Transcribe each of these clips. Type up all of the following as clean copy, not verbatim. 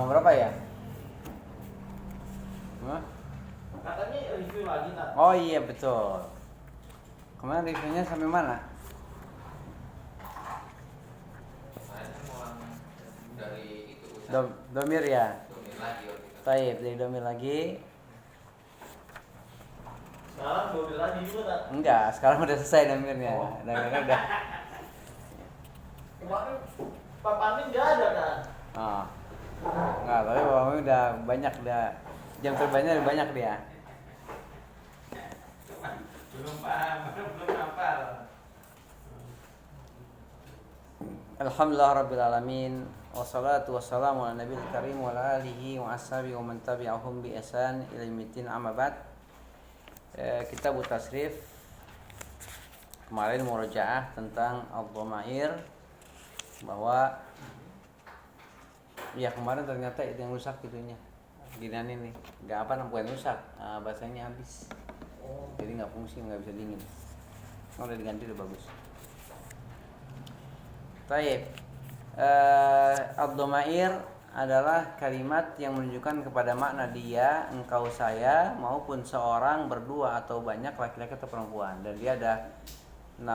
berapa ya? Hah? Katanya review lagi nak. Oh iya betul. Kemarin reviewnya sampai mana? Saya mau dari itu Domir ya. Domir lagi waktu itu. Taib dari domir lagi. Sekarang mobil lagi juga tak? Enggak, sekarang udah selesai domirnya. Oh. Domirnya udah. Kemarin Pak Pamin nggak ada kan? Oh. Enggak, tapi Bapak Mami udah banyak, udah jam terbangnya udah banyak dia. Belum paham, belum hafal. Alhamdulillah Rabbil Alamin. Wassalatu wassalamu ala nabiyil karim wa ala alihi wa ashabihi wa man tabi'ahum bi ihsan ila yaumiddin amma ba'd. Kitab Tasrif. Kemarin murojaah tentang ad-dhamair, bahwa ya kemarin ternyata itu yang rusak gitunya. Ginian ini, enggak apa namanya rusak, bahasanya habis. Jadi nggak fungsi, nggak bisa dingin. Udah diganti udah bagus. Taib. Ad-dhamair adalah kalimat yang menunjukkan kepada makna dia, engkau, saya, maupun seorang, berdua atau banyak, laki-laki atau perempuan. Dan dia ada 6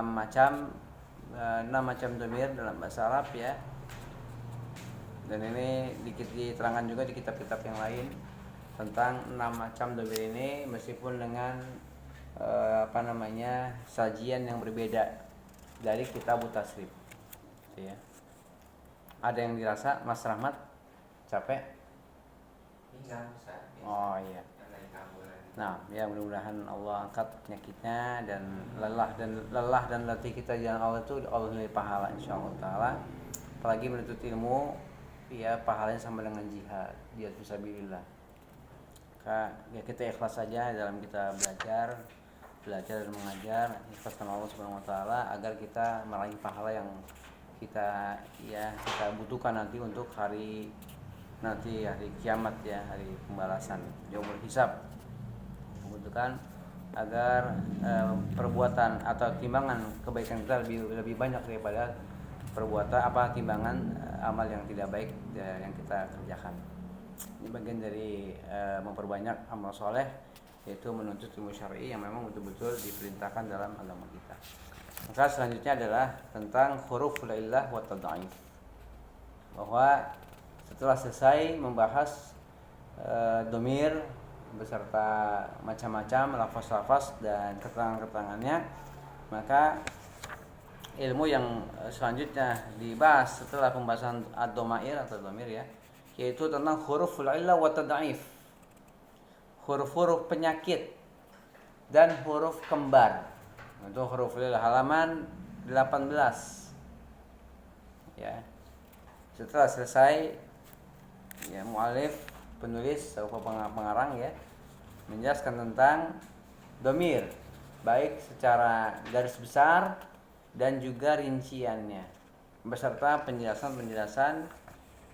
macam dhamir dalam bahasa Arab ya. Dan ini diterangkan juga di kitab-kitab yang lain tentang 6 macam dhamir ini, meskipun dengan sajian yang berbeda dari kitab Tasrif. Ya. Ada yang dirasa Mas Rahmat capek? Enggak bisa. Oh iya. Nah, ya mudah-mudahan Allah angkat penyakitnya dan lelah dan letih kita di jalan Allah itu Allah nilai pahala insyaallah taala. Apalagi menuntut ilmu, ya pahalanya sama dengan jihad fisabilillah. Ya kita ikhlas saja dalam kita belajar dan mengajar, ikhlaskan Allah Subhanahu wa taala agar kita meraih pahala yang kita butuhkan nanti untuk hari kiamat ya, hari pembalasan, yaumul hisab. Membutuhkan agar perbuatan atau timbangan kebaikan kita lebih banyak daripada timbangan amal yang tidak baik yang kita kerjakan. Ini bagian dari memperbanyak amal soleh, yaitu menuntut ilmu syar'i yang memang betul-betul diperintahkan dalam agama kita. Maka selanjutnya adalah tentang huruful illah wa tad'if. Bahwa setelah selesai membahas domir beserta macam-macam lafaz-lafaz dan keterangan-keterangannya, maka ilmu yang selanjutnya dibahas setelah pembahasan ad-dhamair atau domir ya, yaitu tentang huruful illah wa tad'if. Huruf-huruf penyakit dan huruf kembar. Untuk huruf illah halaman 18. Ya. Setelah selesai ya mu'alif, penulis atau pengarang ya, menjelaskan tentang domir, baik secara garis besar dan juga rinciannya, beserta penjelasan-penjelasan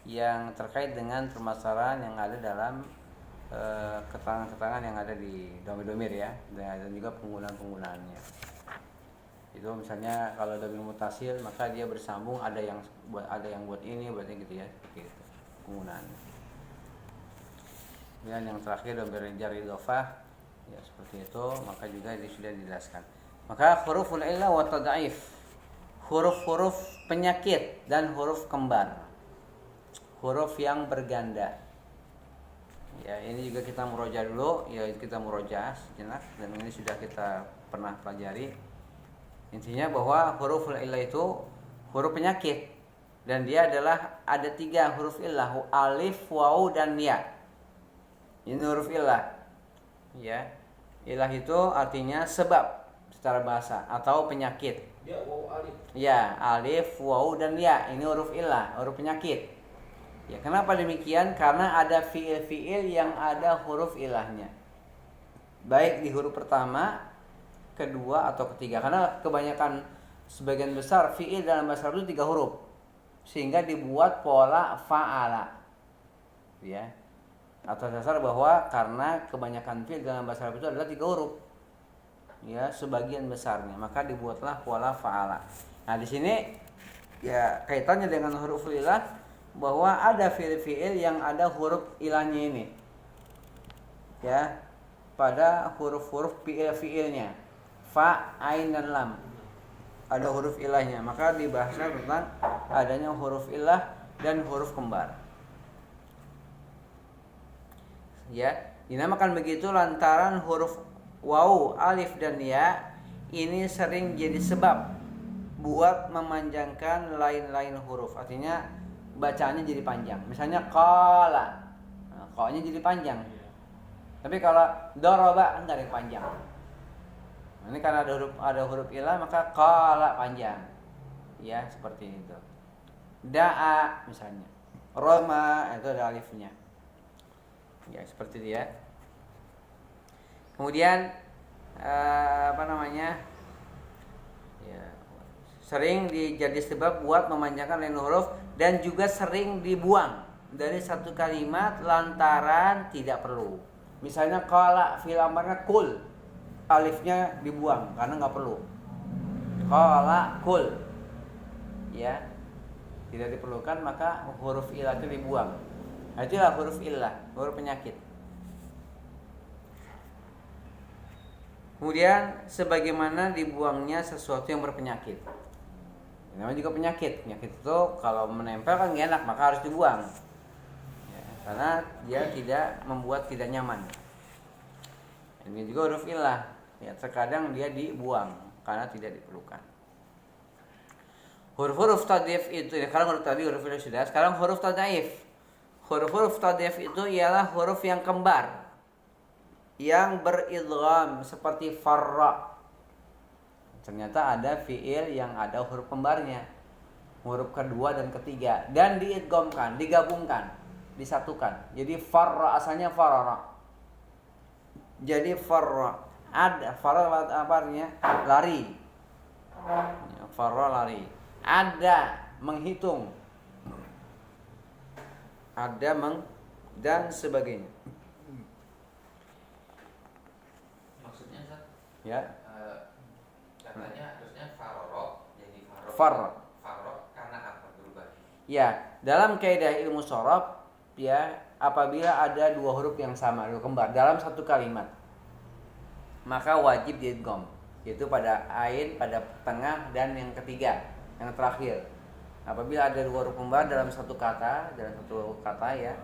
yang terkait dengan permasalahan yang ada dalam keterangan-keterangan yang ada di domir ya, dan juga penggunaan-penggunaannya. Itu misalnya kalau domir mutasil maka dia bersambung, ada yang buat ini, buatnya gitu ya, seperti itu penggunaannya. Dan yang terakhir domir jar idhofah ya seperti itu, maka juga ini sudah dijelaskan. Maka huruful illah wa tad'if, huruf-huruf penyakit dan huruf kembar, huruf yang berganda. Ya, ini juga kita murojaah dulu, ya kita murojaah sejenak, dan ini sudah kita pernah pelajari. Intinya bahwa huruful illah itu huruf penyakit, dan dia adalah ada 3 huruf illah, alif, waw, dan ya. Ini huruf illah. Ya. Illah itu artinya sebab secara bahasa atau penyakit. Ya wow alif. Ya, alif, waw, dan ya. Ini huruf illah, huruf penyakit. Ya, kenapa demikian? Karena ada fiil-fiil yang ada huruf ilahnya, baik di huruf pertama, kedua, atau ketiga. Karena kebanyakan sebagian besar fiil dalam bahasa Arab itu 3 huruf, sehingga dibuat pola fa'ala. Ya, atas dasar bahwa karena kebanyakan fiil dalam bahasa Arab itu adalah 3 huruf, ya sebagian besarnya, maka dibuatlah pola fa'ala. Nah di sini ya kaitannya dengan huruf ilah, bahwa ada fiil-fiil yang ada huruf ilahnya ini. Ya, pada huruf-huruf fiil-fiilnya. Fa, ain dan lam. Ada huruf ilahnya. Maka dibahasnya tentang adanya huruf ilah dan huruf kembar. Ya, dinamakan begitu lantaran huruf waw, alif dan ya ini sering jadi sebab buat memanjangkan lain-lain huruf. Artinya bacaannya jadi panjang. Misalnya qala. Nah, qa-nya jadi panjang. Tapi kalau daraba enggak ada yang panjang. Nah, ini karena ada huruf ilah maka qala panjang. Ya, seperti itu. Da'a misalnya. Roma itu ada alifnya. Ya, seperti itu ya. Kemudian ya, sering jadi sebab buat memanjangkan lain huruf dan juga sering dibuang dari satu kalimat lantaran tidak perlu. Misalnya qala fi'il amarnya kul, alifnya dibuang karena nggak perlu. Qala kul, ya, tidak diperlukan maka huruf ilah itu dibuang. Nah, itulah huruf ilah, huruf penyakit. Kemudian sebagaimana dibuangnya sesuatu yang berpenyakit. Namanya juga penyakit. Penyakit itu kalau menempel kan gak enak maka harus dibuang. Ya, karena dia membuat tidak nyaman. Ini juga huruf ilah. Ya, terkadang dia dibuang karena tidak diperlukan. Huruf-huruf tadhif itu, sekarang huruf tadi huruf ilah sudah. Sekarang huruf tadhif. Huruf-huruf tadhif itu ialah huruf yang kembar, yang beridgham seperti farra. Ternyata ada fiil yang ada huruf kembarnya, huruf kedua dan ketiga, dan diidghamkan, digabungkan, disatukan. Jadi farra asalnya farara. Jadi farra ada farra apa artinya? Lari. Farra lari. Ada menghitung. Ada dan sebagainya. Maksudnya Ustaz? Ya. Katanya harusnya faroro jadi Farro karena apa berubah? Ya, dalam kaidah ilmu shorab ya, apabila ada dua huruf yang sama, dua kembar dalam satu kalimat, maka wajib diidgham, yaitu pada ain, pada tengah dan yang ketiga, yang terakhir. Apabila ada dua huruf kembar dalam satu kata ya,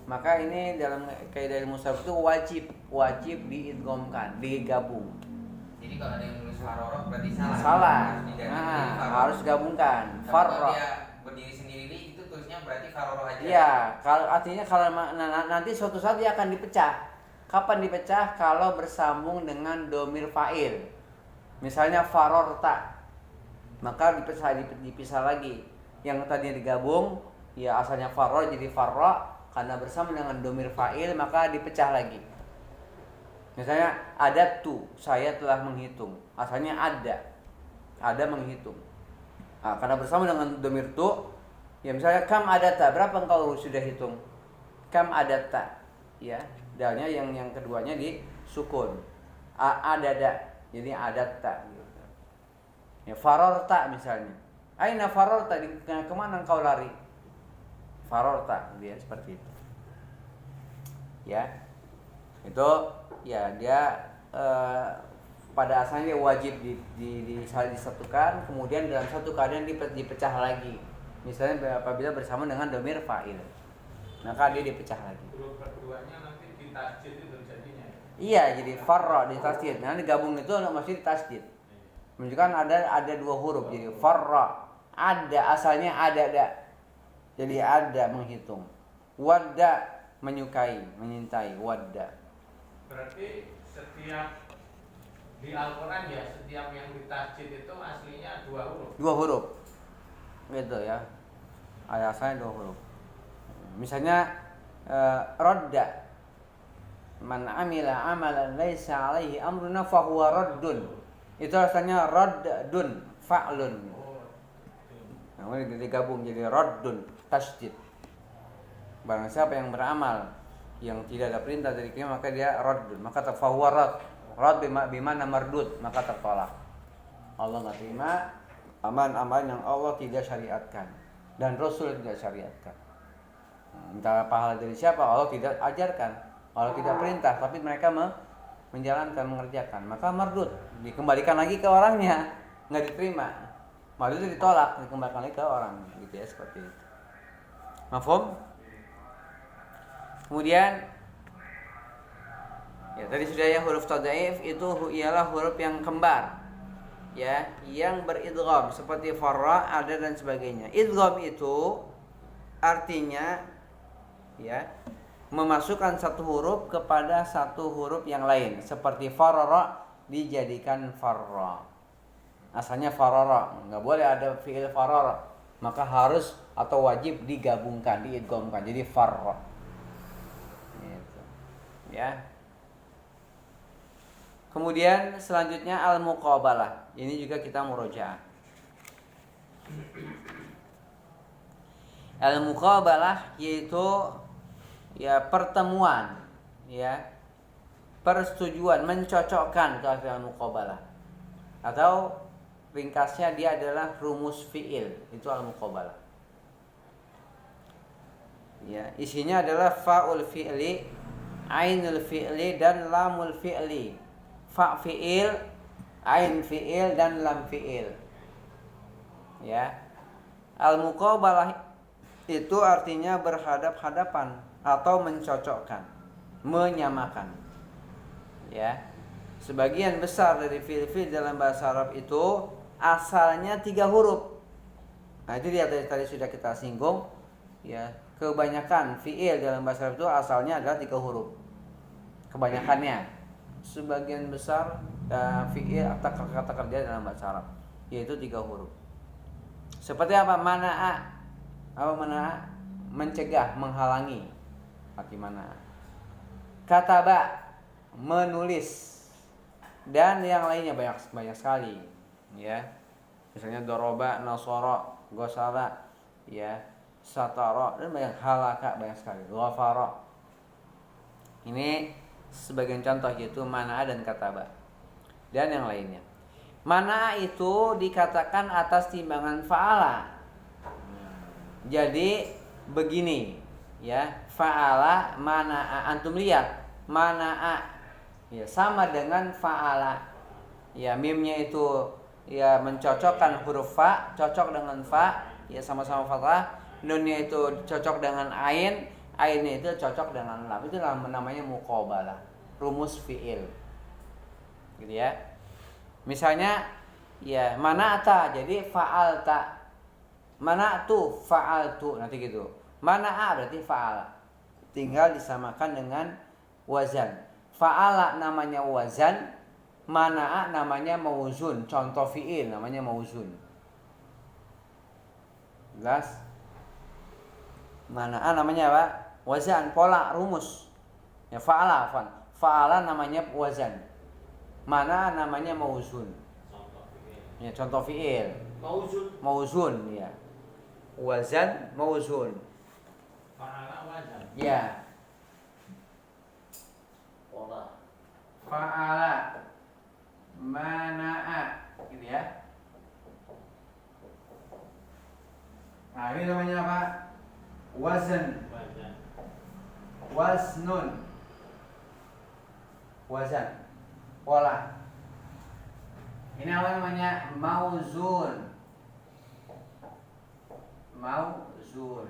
maka ini dalam kaidah ilmu shorab itu wajib diidghamkan, digabung. Jadi kalau ada yang nulis faroro berarti salah. Salah. Harus gabungkan. Farro. Kalau dia berdiri sendiri itu tulisnya berarti faroro aja. Iya, kalau artinya kalau nanti suatu saat dia akan dipecah. Kapan dipecah? Kalau bersambung dengan domir fa'il. Misalnya farorta. Maka dipisah lagi. Yang tadinya digabung, ya asalnya farro jadi farro, karena bersama dengan domir fa'il maka dipecah lagi. Misalnya ada tu, saya telah menghitung. Asalnya ada menghitung. Nah, karena bersama dengan domir tu, ya misalnya kam adata, berapa engkau sudah hitung? Kam adata, ya, dalnya yang keduanya di sukun. Adada, jadi adata. Gitu. Ya farorta misalnya. Aina farorta, kemana engkau lari? Farorta, dia seperti itu. Ya, itu. Ya, dia pada asalnya wajib disatukan, kemudian dalam satu keadaan dipecah lagi. Misalnya apabila bersama dengan domir fa'il, maka dia dipecah lagi. Keduanya nanti ditasjid itu jadinya. Iya, jadi farra ditasjid. Nah, digabung itu masih ditasjid. Menunjukkan ada dua huruf. Jadi farra, ada asalnya ada. Jadi ada menghitung. Wadda menyukai, menyintai, wadda. Berarti setiap di Al-Quran ya, setiap yang ditasjid itu aslinya dua huruf. Dua huruf, gitu ya. Asalnya dua huruf. Misalnya radda, man amila amalan laisa alaihi amruna fahuwa raddun. Itu asalnya raddun, fa'lun. Nah, ini digabung jadi raddun, tasjid. Barang siapa yang beramal yang tidak ada perintah dari kita maka dia raddun, maka tafawarat rad bimana mardud, maka tertolak. Allah enggak terima amalan yang Allah tidak syariatkan dan Rasul tidak syariatkan. Minta pahala dari siapa? Allah tidak ajarkan, Allah tidak perintah, tapi mereka menjalankan, mengerjakan. Maka mardud, dikembalikan lagi ke orangnya, nggak diterima. Mardud itu ditolak, dikembalikan lagi ke orang, gitu ya, seperti itu. Mafhum? Kemudian ya tadi sudah ya, huruf tad'if itu ialah huruf yang kembar. Ya, yang beridgham seperti farra, ada dan sebagainya. Idgham itu artinya ya memasukkan satu huruf kepada satu huruf yang lain, seperti farara dijadikan farra. Asalnya farara, nggak boleh ada fi'il farara, maka harus atau wajib digabungkan, diidghamkan jadi farra. Gitu. Ya. Kemudian selanjutnya al-muqabalah. Ini juga kita murojaah. Al-muqabalah yaitu ya pertemuan, ya persetujuan, mencocokkan ke al-muqabalah. Atau ringkasnya dia adalah rumus fi'il, itu al-muqabalah. Ya, isinya adalah fa'ul fi'li, ainul fi'li dan lamul fi'li. Fa fi'il, ain fi'il dan lam fi'il. Ya. Al-muqabalah itu artinya berhadap-hadapan atau mencocokkan, menyamakan. Ya. Sebagian besar dari fi'il-fi'il dalam bahasa Arab itu asalnya 3 huruf. Nah, itu dia tadi sudah kita singgung, ya. Kebanyakan fi'il dalam bahasa Arab itu asalnya adalah 3 huruf. Kebanyakannya. Sebagian besar fi'il atau kata kerja dalam bahasa Arab yaitu 3 huruf. Seperti apa? Mana'a. Apa mana'a? Mencegah, menghalangi. Arti mana'a. Kataba, menulis. Dan yang lainnya banyak sekali, ya. Misalnya doroba, nasara, gosara, ya, satara, dan banyak, halaka, banyak sekali. Ghafara. Ini sebagian contoh, yaitu mana'a dan kataba dan yang lainnya. Mana'a itu dikatakan atas timbangan fa'ala. Jadi begini, ya, fa'ala, mana'a, antum lihat mana'a ya sama dengan fa'ala. Ya, mimnya itu ya mencocokkan huruf fa, cocok dengan fa, ya sama-sama fathah. Nunnya itu cocok dengan ain, ainnya itu cocok dengan lam. Itu namanya muqabalah, rumus fi'il. Gitu ya. Misalnya ya mana'ata jadi fa'alta. Mana'tu fa'altu, nanti gitu. Mana'a berarti fa'ala. Tinggal disamakan dengan wazan. Fa'ala namanya wazan, mana'a namanya mauzun, contoh fi'il namanya mauzun. Jelas? Mana'a namanya apa? Wazan, pola, rumus. Ya fa'ala, fa'ala namanya wazan. Mana'a namanya mauzun. Ya contoh fi'il. Mauzun, ya. Wazan, mauzun. Fa'ala wazan. Ya. Pola. Fa'ala, mana'a, gitu ya. Nah, ini namanya apa? Wazan. Waznun. Wazan. Pola. Ini apa namanya? Mauzun. Mauzun.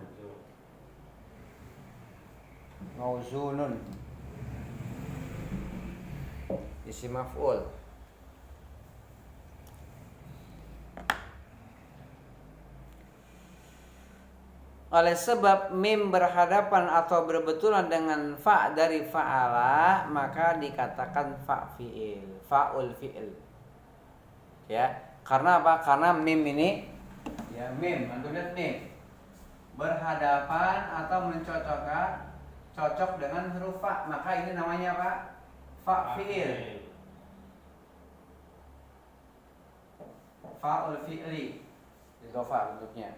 Mauzunun. Isim maf'ul. Oleh sebab mim berhadapan atau berbetulan dengan fa dari fa'ala, maka dikatakan fa fi'il, fa'ul fi'il. Ya, karena apa? Karena mim ini ya mim, antum lihat mim berhadapan atau mencocokkan, cocok dengan huruf fa, maka ini namanya apa? Fa fi'il. Fa'ul fi'li. Idhofah bentuknya.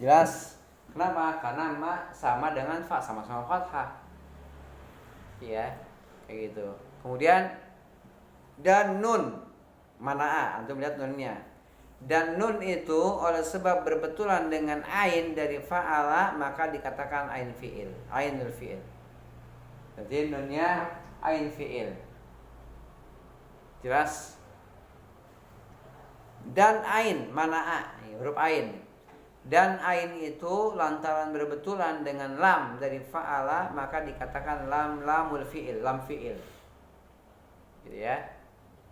Jelas? Kenapa? Karena ma sama dengan fa, sama-sama fathah. Ya, kayak gitu. Kemudian dan nun, mana'a, antum lihat nunnya. dan nun itu oleh sebab berbetulan dengan ain dari fa'ala maka dikatakan ain fi'il, ainul fi'il. Jadi nunnya ain fi'il. Jelas? Dan ain, mana'a, huruf ain. Dan ain itu lantaran berbetulan dengan lam dari fa'ala maka dikatakan lamul fi'il, lam fi'il. Gitu ya.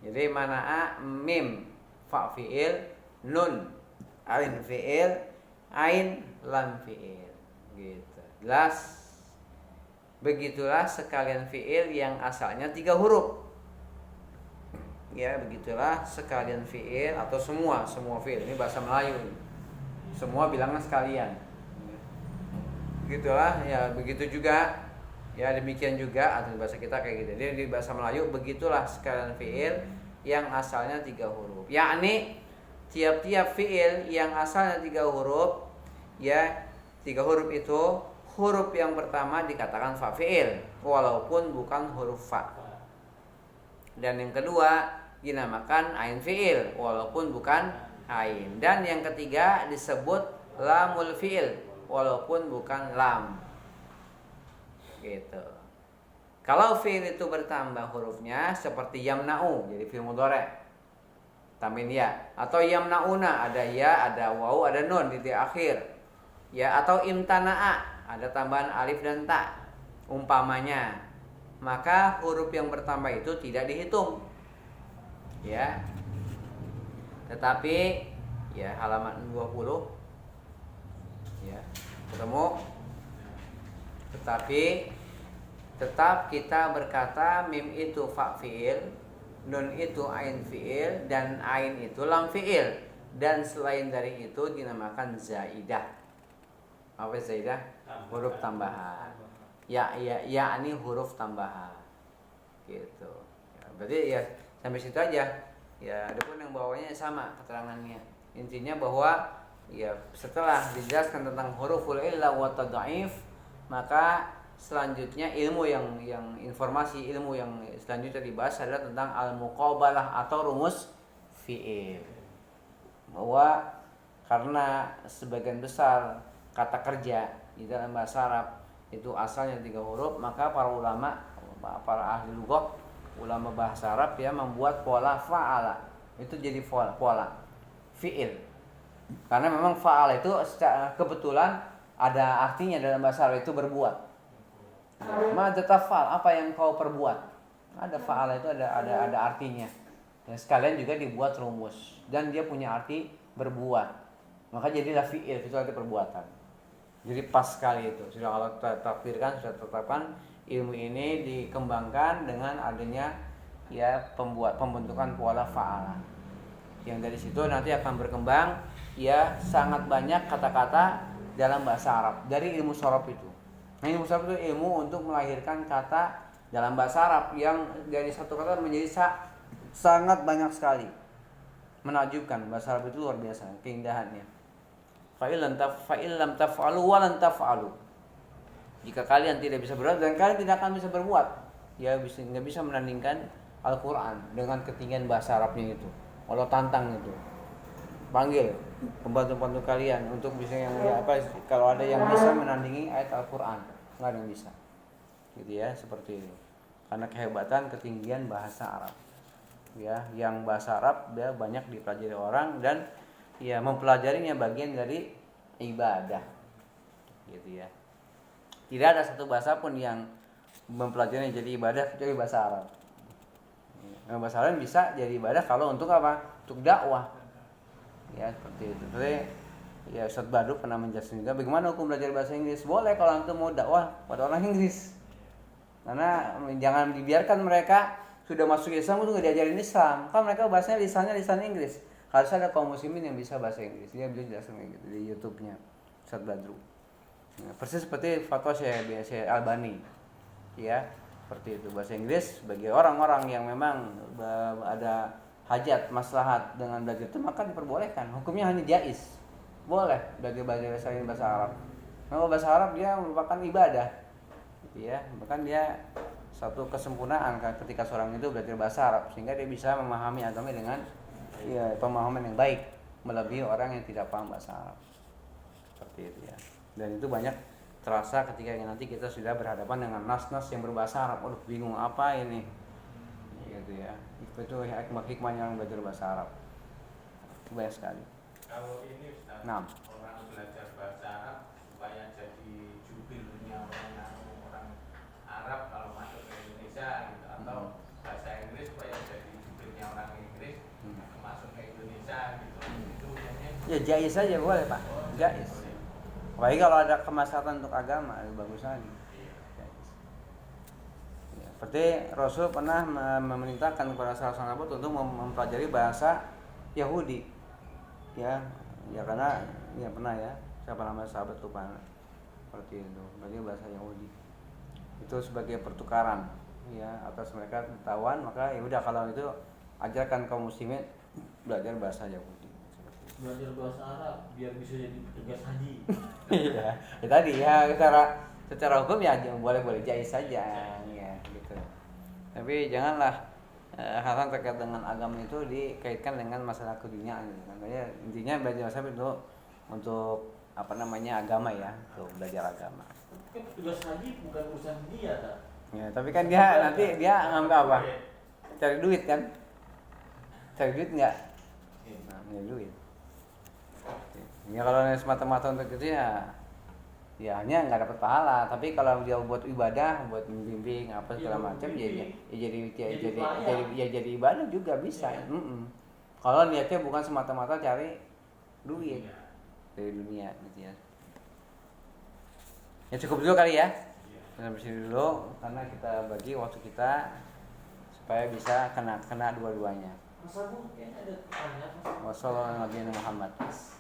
Jadi mana'a mim fa fi'il, nun ain fi'il, ain lam fi'il. Gitu. Jelas? Begitulah sekalian fi'il yang asalnya 3 huruf. Ya, begitulah sekalian fi'il atau semua fi'il. Ini bahasa Melayu. Semua bilangnya sekalian. Begitulah, ya begitu juga. Ya demikian juga atau bahasa kita kayak gitu. Jadi di bahasa Melayu begitulah sekalian fi'il yang asalnya 3 huruf. Yakni tiap-tiap fi'il yang asalnya 3 huruf, ya 3 huruf itu huruf yang pertama dikatakan fa fi'il walaupun bukan huruf fa. Dan yang kedua dinamakan ain fi'il walaupun bukan ain. Dan yang ketiga disebut lamul fi'il walaupun bukan lam. Gitu. Kalau fi'il itu bertambah hurufnya seperti yamna'u jadi fi'il mudhari'. Tambahin ya, atau yamnauna ada ya, ada waw, ada nun di akhir. Ya, atau imtana'a ada tambahan alif dan ta. Umpamanya, maka huruf yang bertambah itu tidak dihitung. Ya. Tetapi ya halaman 20 ya, ketemu. Tetapi tetap kita berkata mim itu fa fi'il, nun itu ain fi'il, dan ain itu lam fi'il. Dan selain dari itu dinamakan zaidah. Apa zaidah? Huruf tambahan. Ya ini huruf tambahan. Gitu. Ya, berarti ya sampai situ aja. Ya, adapun yang bawahnya sama keterangannya. Intinya bahwa ya setelah dijelaskan tentang huruful illah wa tad'if, maka selanjutnya ilmu yang informasi ilmu yang selanjutnya dibahas adalah tentang al-muqabalah atau rumus fi'il. Bahwa karena sebagian besar kata kerja di dalam bahasa Arab itu asalnya 3 huruf, maka para ulama, para ahli lugah, ulama bahasa Arab ya membuat pola fa'ala itu jadi pola fi'il. Karena memang fa'ala itu secara kebetulan ada artinya dalam bahasa Arab itu berbuat. Mada tafal, apa yang kau perbuat? Ada fa'ala itu ada artinya. Dan sekalian juga dibuat rumus dan dia punya arti berbuat. Maka jadilah fi'il, itu arti perbuatan. Jadi pas sekali itu. Sudah Allah takdirkan, sudah tetapkan ilmu ini dikembangkan dengan adanya ya pembentukan pola fa'ala. Yang dari situ nanti akan berkembang ya sangat banyak kata-kata dalam bahasa Arab dari ilmu shorof itu. Nah, ilmu shorof itu ilmu untuk melahirkan kata dalam bahasa Arab yang dari satu kata menjadi sangat banyak sekali. Menakjubkan, bahasa Arab itu luar biasa keindahannya. Fa'illam taf'alu wa lan taf'alu. Jika kalian tidak bisa berbuat dan kalian tidak akan bisa berbuat, ya nggak bisa menandingkan Al-Quran dengan ketinggian bahasa Arabnya itu. Allah tantang itu, panggil pembantu-pembantu kalian untuk bisa yang kalau ada yang bisa menandingi ayat Al-Quran, nggak ada yang bisa, gitu ya, seperti itu. Karena kehebatan ketinggian bahasa Arab, ya, yang bahasa Arab dia banyak dipelajari orang dan ya mempelajarinya bagian dari ibadah, gitu ya. Tidak ada satu bahasa pun yang mempelajarinya jadi ibadah kecuali bahasa Arab. Bahasa Arab bisa jadi ibadah kalau untuk apa? Untuk dakwah. Ya seperti itu. Jadi ya Ustaz Badru pernah menjelaskan juga bagaimana hukum belajar bahasa Inggris. Boleh kalau antum mau dakwah pada orang Inggris. Karena jangan dibiarkan mereka sudah masuk Islam untuk diajarin Islam. Kan mereka bahasanya lisan Inggris. Harus ada kaum muslimin yang bisa bahasa Inggris. Dia bisa jelaskan gitu di YouTube-nya Ustaz Badru. Nah, persis seperti fatwa Syekh Albani. Ya, seperti itu bahasa Inggris bagi orang-orang yang memang ada hajat maslahat dengan belajar itu maka diperbolehkan. Hukumnya hanya jaiz. Boleh belajar bahasa Arab. Nah, bahasa Arab dia merupakan ibadah. Gitu ya. Bahkan dia satu kesempurnaan ketika seorang itu belajar bahasa Arab sehingga dia bisa memahami agama dengan ya pemahaman yang baik. melebihi orang yang tidak paham bahasa Arab. Seperti itu ya. Dan itu banyak terasa ketika nanti kita sudah berhadapan dengan nas-nas yang berbahasa Arab. Aduh, bingung apa ini. Gitu ya. Itu hikmah yang belajar bahasa Arab. Itu banyak sekali. Kalau ini Ustaz, Nah. orang belajar bahasa Arab supaya jadi jubirnya orang Arab kalau masuk ke Indonesia gitu, atau bahasa Inggris supaya jadi jubirnya orang Inggris masuk ke Indonesia gitu. Itu Ya jais saja boleh Pak. Jais. Apalagi kalau ada kemaslahatan untuk agama, bagus lagi. Ya, seperti Rasul pernah memerintahkan kepada salah seorang sahabat untuk mempelajari bahasa Yahudi. Ya karena ya pernah ya, siapa nama sahabat lupa. Seperti itu, bagi bahasa Yahudi. Itu sebagai pertukaran ya atas mereka pengetahuan, maka ya udah kalau itu ajarkan kaum muslimin belajar bahasa Yahudi. Belajar bahasa Arab biar bisa jadi petugas haji. Iya, ya tadi ya secara hukum ya boleh jais saja ya gitu. Tapi janganlah hal-hal terkait dengan agama itu dikaitkan dengan masalah keduniaan gitu. Makanya intinya belajar bahasa itu untuk apa namanya agama ya, untuk belajar agama. Kan petugas haji bukan urusan dia tak? Ya, tapi kan dia nanti dia ngambil apa? Cari duit kan? Cari duit enggak? Nah, cari duit. Ya kalau semata-mata untuk itu ya hanya nggak dapat pahala, tapi kalau dia buat ibadah, buat membimbing apa segala macam ya jadi ibadah juga bisa. Kalau niatnya bukan semata-mata cari duit dari dunia gitu ya. Ya cukup dulu kali ya. Sampai sini dulu karena kita bagi waktu kita supaya bisa kena dua-duanya. Masa bu, kayaknya ada tanya. Wassalamualaikum warahmatullahi wabarakatuh.